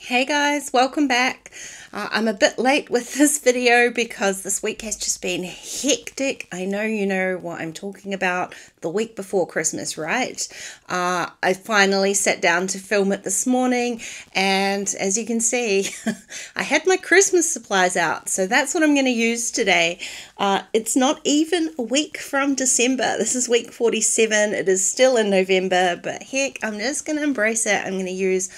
Hey guys, welcome back. I'm a bit late with this video because this week has just been hectic. I know you know what I'm talking about, the week before Christmas, right? I finally sat down to film it this morning, and as you can see, I had my Christmas supplies out, so that's what I'm going to use today. It's not even a week from December. This is week 47. It is still in November, but heck, I'm just going to embrace it. I'm going to use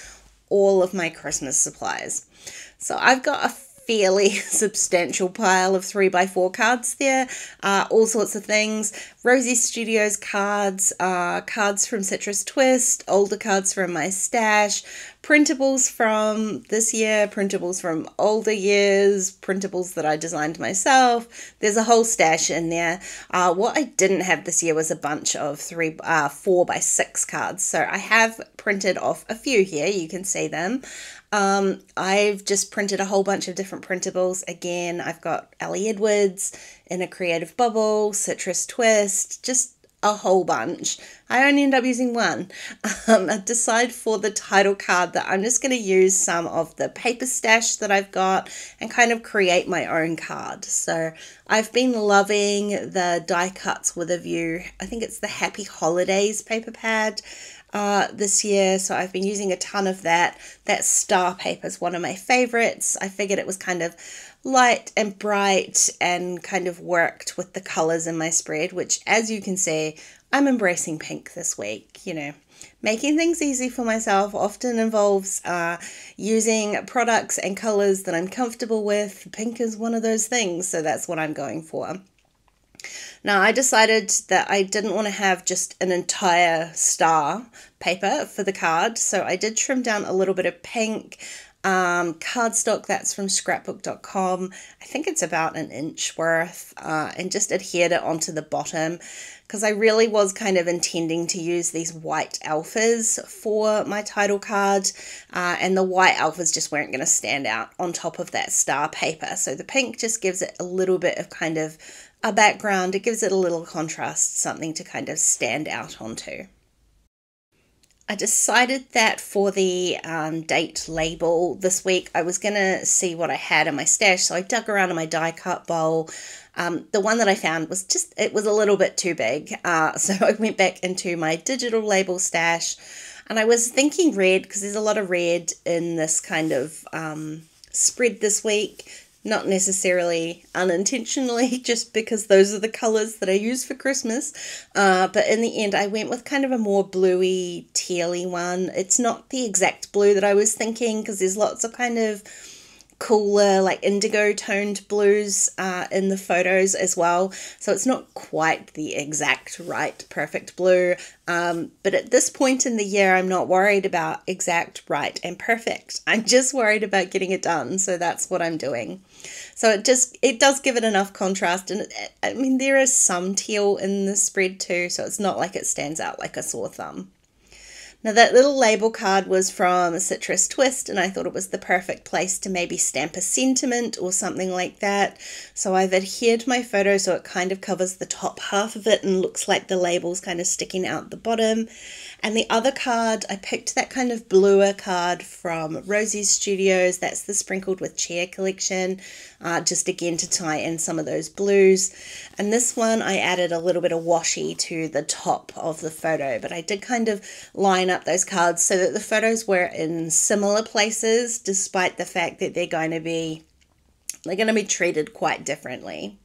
all of my Christmas supplies. So I've got a fairly substantial pile of 3x4 cards there, all sorts of things. Rosie Studios cards, cards from Citrus Twist, older cards from my stash, printables from this year, printables from older years, printables that I designed myself. There's a whole stash in there. What I didn't have this year was a bunch of 4x6 cards. So I have printed off a few here. You can see them. I've just printed a whole bunch of different printables. Again, I've got Ellie Edwards in a Creative Bubble, Citrus Twist, just a whole bunch. I only end up using one. I decide for the title card that I'm just going to use some of the paper stash that I've got and kind of create my own card. So I've been loving the die cuts with a view. I think it's the Happy Holidays paper pad this year, so I've been using a ton of that. That star paper is one of my favorites. I figured it was kind of light and bright and kind of worked with the colors in my spread, which, as you can see, I'm embracing pink this week. You know, making things easy for myself often involves using products and colors that I'm comfortable with. Pink is one of those things, so that's what I'm going for. Now, I decided that I didn't want to have just an entire star paper for the card, so I did trim down a little bit of pink cardstock. That's from scrapbook.com. I think it's about an inch worth, and just adhered it onto the bottom because I really was kind of intending to use these white alphas for my title card, and the white alphas just weren't going to stand out on top of that star paper. So the pink just gives it a little bit of kind of a background. It gives it a little contrast, something to kind of stand out onto. I decided that for the date label this week, I was going to see what I had in my stash. So I dug around in my die cut bowl. The one that I found was it was a little bit too big. So I went back into my digital label stash, and I was thinking red because there's a lot of red in this kind of spread this week. Not necessarily unintentionally, just because those are the colors that I use for Christmas. But in the end, I went with kind of a more bluey, tealy one. It's not the exact blue that I was thinking, because there's lots of kind of cooler, like indigo toned blues in the photos as well. So it's not quite the exact right perfect blue. But at this point in the year, I'm not worried about exact right and perfect. I'm just worried about getting it done. So that's what I'm doing. So it does give it enough contrast, and I mean, there is some teal in the spread too, so it's not like it stands out like a sore thumb. Now, that little label card was from Citrus Twist, and I thought it was the perfect place to maybe stamp a sentiment or something like that. So I've adhered my photo so it kind of covers the top half of it and looks like the label's kind of sticking out the bottom. And the other card, I picked that kind of bluer card from Rosie Studios. That's the Sprinkled with Cheer collection, just again to tie in some of those blues. And this one, I added a little bit of washi to the top of the photo, but I did kind of line up those cards so that the photos were in similar places, despite the fact that they're going to be treated quite differently.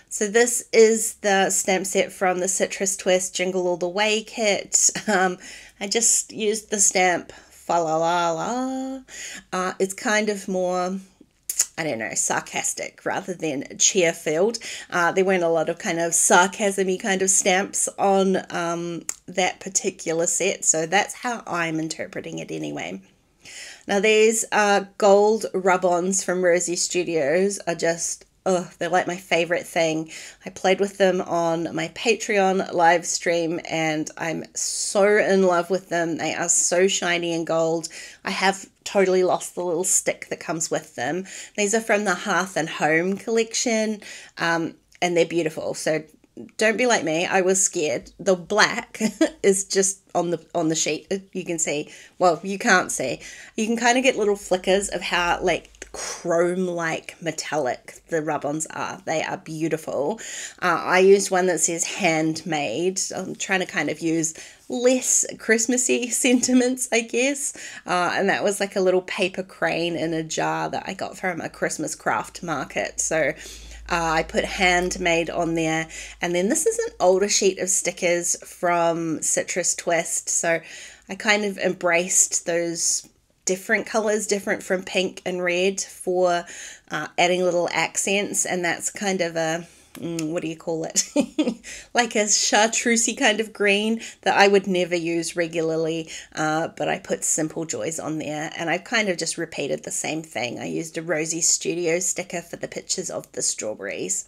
So this is the stamp set from the Citrus Twist Jingle All the Way kit. I just used the stamp Fa La La La. It's kind of more, I don't know, sarcastic rather than cheer-filled. There weren't a lot of kind of sarcasm-y kind of stamps on that particular set, so that's how I'm interpreting it anyway. Now these gold rub-ons from Rosie Studios are just oh, they're like my favorite thing. I played with them on my Patreon live stream and I'm so in love with them. They are so shiny and gold. I have totally lost the little stick that comes with them. These are from the Hearth and Home collection, and they're beautiful. So don't be like me. I was scared. The black is just on the sheet. You can see. Well, you can't see. You can kind of get little flickers of how like chrome-like metallic the rub-ons are. They are beautiful. I used one that says handmade. I'm trying to kind of use less Christmassy sentiments, I guess. And that was like a little paper crane in a jar that I got from a Christmas craft market. So I put handmade on there. And then this is an older sheet of stickers from Citrus Twist. So I kind of embraced those different colors, different from pink and red, for adding little accents. And that's kind of a, what do you call it? Like a chartreusey kind of green that I would never use regularly, but I put Simple Joys on there, and I kind of just repeated the same thing. I used a Rosie Studio sticker for the pictures of the strawberries.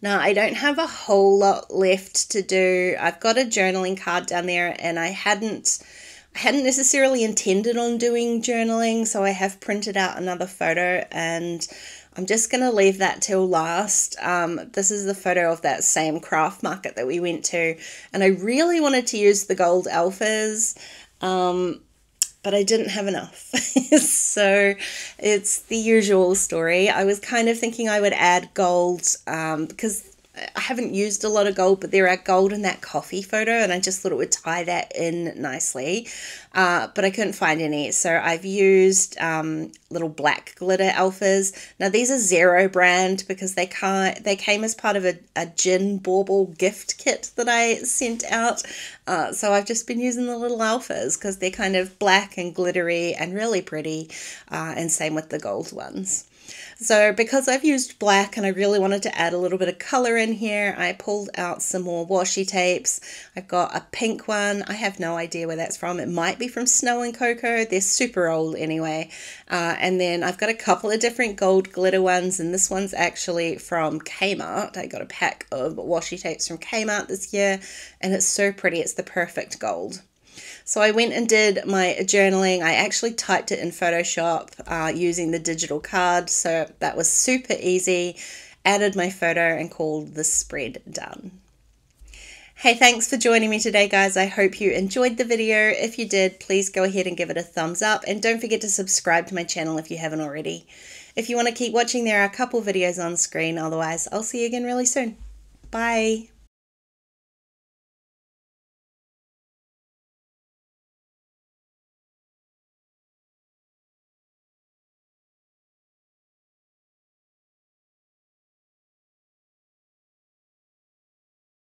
Now, I don't have a whole lot left to do. I've got a journaling card down there, and I hadn't necessarily intended on doing journaling, so I have printed out another photo, and I'm just going to leave that till last. This is the photo of that same craft market that we went to, and I really wanted to use the gold alphas, but I didn't have enough. So it's the usual story. I was kind of thinking I would add gold because I haven't used a lot of gold, but there are gold in that coffee photo, and I just thought it would tie that in nicely, but I couldn't find any, so I've used little black glitter alphas. Now these are Zero brand because they came as part of a gin bauble gift kit that I sent out, so I've just been using the little alphas because they're kind of black and glittery and really pretty, and same with the gold ones. So because I've used black and I really wanted to add a little bit of color in here, I pulled out some more washi tapes. I've got a pink one. I have no idea where that's from. It might be from Snow and Cocoa. They're super old anyway. And then I've got a couple of different gold glitter ones, and this one's actually from Kmart. I got a pack of washi tapes from Kmart this year, and it's so pretty. It's the perfect gold. So I went and did my journaling. I actually typed it in Photoshop using the digital card, so that was super easy. Added my photo and called the spread done. Hey, thanks for joining me today, guys. I hope you enjoyed the video. If you did, please go ahead and give it a thumbs up, and don't forget to subscribe to my channel if you haven't already. If you want to keep watching, there are a couple videos on screen. Otherwise, I'll see you again really soon. Bye.